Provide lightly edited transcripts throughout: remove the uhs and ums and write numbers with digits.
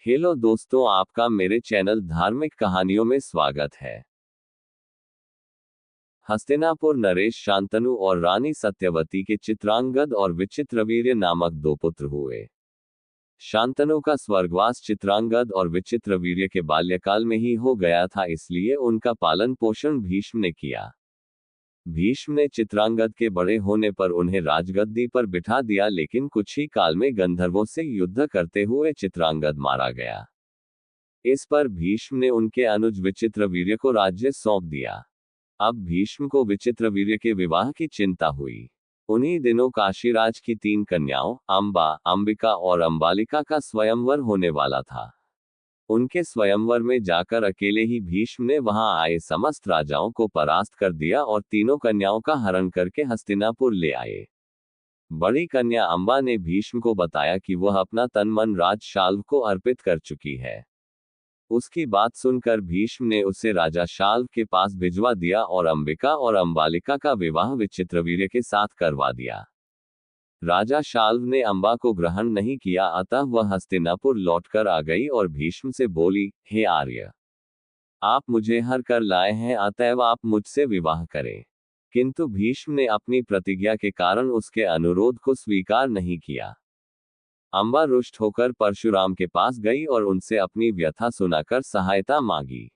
Hello दोस्तों, आपका मेरे चैनल धार्मिक कहानियों में स्वागत है। हस्तिनापुर नरेश शांतनु और रानी सत्यवती के चित्रांगद और विचित्रवीर्य नामक दो पुत्र हुए। शांतनु का स्वर्गवास चित्रांगद और विचित्रवीर्य के बाल्यकाल में ही हो गया था, इसलिए उनका पालन पोषण भीष्म ने किया। भीष्म ने चित्रांगद के बड़े होने पर उन्हें राजगद्दी पर बिठा दिया, लेकिन कुछ ही काल में गंधर्वों से युद्ध करते हुए चित्रांगद मारा गया। इस पर भीष्म ने उनके अनुज विचित्रवीर्य को राज्य सौंप दिया। अब भीष्म को विचित्रवीर्य के विवाह की चिंता हुई। उन्हीं दिनों काशीराज की 3 कन्याओं अंबा, अंबिका और अंबालिका का स्वयंवर होने वाला था। उनके स्वयंवर में जाकर अकेले ही भीष्म ने वहां आए समस्त राजाओं को परास्त कर दिया और तीनों कन्याओं का हरण करके हस्तिनापुर ले आए। बड़ी कन्या अंबा ने भीष्म को बताया कि वह अपना तन मन राज शाल्व को अर्पित कर चुकी है। उसकी बात सुनकर भीष्म ने उसे राजा शाल्व के पास भिजवा दिया और अंबिका और अंबालिका का विवाह विचित्रवीर्य के साथ करवा दिया। राजा शाल्व ने अंबा को ग्रहण नहीं किया, अतः वह हस्तिनापुर लौटकर आ गई और भीष्म से बोली, हे आर्य, आप मुझे हर कर लाए हैं, अतएव आप मुझसे विवाह करें। किंतु भीष्म ने अपनी प्रतिज्ञा के कारण उसके अनुरोध को स्वीकार नहीं किया। अंबा रुष्ट होकर परशुराम के पास गई और उनसे अपनी व्यथा सुनाकर सहायता मांगी।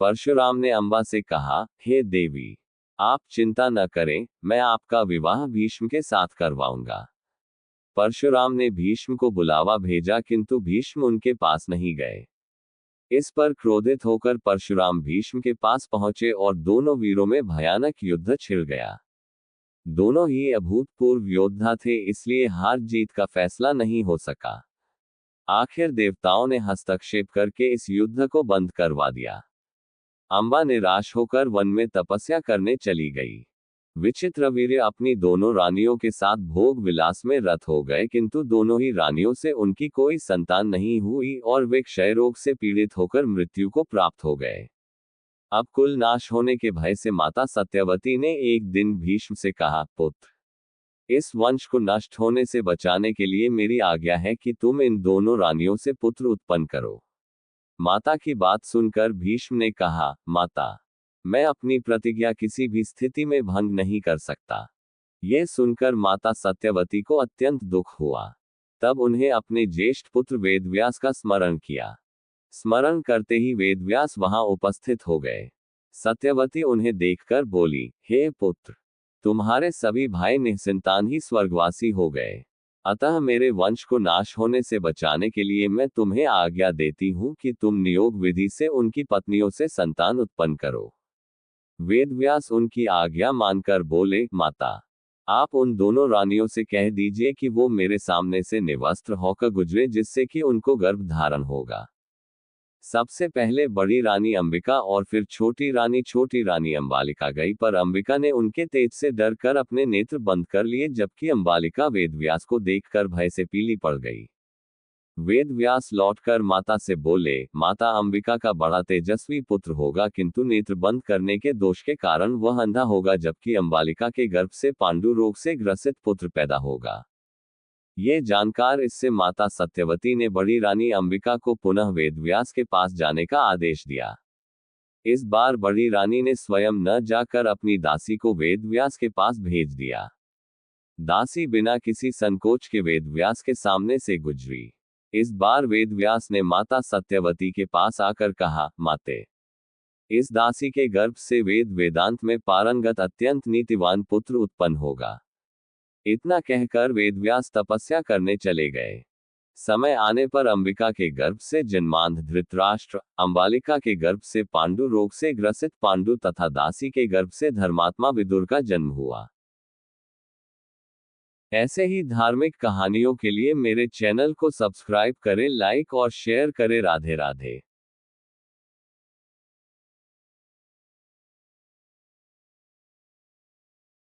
परशुराम ने अंबा से कहा, हे देवी, आप चिंता न करें, मैं आपका विवाह भीष्म के साथ करवाऊंगा। परशुराम ने भीष्म को बुलावा भेजा, किंतु भीष्म उनके पास नहीं गए। इस पर क्रोधित होकर परशुराम भीष्म के पास पहुंचे और दोनों वीरों में भयानक युद्ध छिड़ गया। दोनों ही अभूतपूर्व योद्धा थे, इसलिए हार जीत का फैसला नहीं हो सका। आखिर देवताओं ने हस्तक्षेप करके इस युद्ध को बंद करवा दिया। अंबा निराश होकर वन में तपस्या करने चली गई। विचित्रवीर्य अपनी दोनों रानियों के साथ भोग विलास में रत हो गए, किंतु दोनों ही रानियों से उनकी कोई संतान नहीं हुई और वे क्षय रोग से पीड़ित होकर मृत्यु को प्राप्त हो गए। अब कुल नाश होने के भय से माता सत्यवती ने एक दिन भीष्म से कहा, पुत्र, इस वंश को नष्ट होने से बचाने के लिए मेरी आज्ञा है कि तुम इन दोनों रानियों से पुत्र उत्पन्न करो। माता की बात सुनकर भीष्म ने कहा, माता, मैं अपनी प्रतिज्ञा किसी भी स्थिति में भंग नहीं कर सकता। यह सुनकर माता सत्यवती को अत्यंत दुख हुआ। तब उन्हें अपने ज्येष्ठ पुत्र वेदव्यास का स्मरण किया। स्मरण करते ही वेदव्यास वहां उपस्थित हो गए। सत्यवती उन्हें देखकर बोली, हे पुत्र, तुम्हारे सभी भाई निसंतान ही स्वर्गवासी हो गए, अतः मेरे वंश को नाश होने से बचाने के लिए मैं तुम्हें आज्ञा देती हूं कि तुम नियोग विधि से उनकी पत्नियों से संतान उत्पन्न करो। वेदव्यास उनकी आज्ञा मानकर बोले, माता, आप उन दोनों रानियों से कह दीजिए कि वो मेरे सामने से निवस्त्र होकर गुजरे, जिससे कि उनको गर्भ धारण होगा। सबसे पहले बड़ी रानी अंबिका और फिर छोटी रानी अंबालिका गई, पर अंबिका ने उनके तेज से डर कर अपने नेत्र बंद कर लिए, जबकि अंबालिका वेदव्यास को देखकर भय से पीली पड़ गई। वेदव्यास लौटकर माता से बोले, माता, अंबिका का बड़ा तेजस्वी पुत्र होगा, किंतु नेत्र बंद करने के दोष के कारण वह अंधा होगा, जबकि अंबालिका के गर्भ से पांडु रोग से ग्रसित पुत्र पैदा होगा। ये जानकर इससे माता सत्यवती ने बड़ी रानी अंबिका को पुनः वेदव्यास के पास जाने का आदेश दिया। इस बार बड़ी रानी ने स्वयं न जाकर अपनी दासी को वेदव्यास के पास भेज दिया। दासी बिना किसी संकोच के वेदव्यास के सामने से गुजरी। इस बार वेदव्यास ने माता सत्यवती के पास आकर कहा, माते, इस दासी के गर्भ से वेद वेदांत में पारंगत अत्यंत नीतिवान पुत्र उत्पन्न होगा। इतना कहकर वेदव्यास तपस्या करने चले गए। समय आने पर अंबिका के गर्भ से जन्मांध धृतराष्ट्र, अंबालिका के गर्भ से पांडु रोग से ग्रसित पांडु तथा दासी के गर्भ से धर्मात्मा विदुर का जन्म हुआ। ऐसे ही धार्मिक कहानियों के लिए मेरे चैनल को सब्सक्राइब करें, लाइक और शेयर करें। राधे राधे।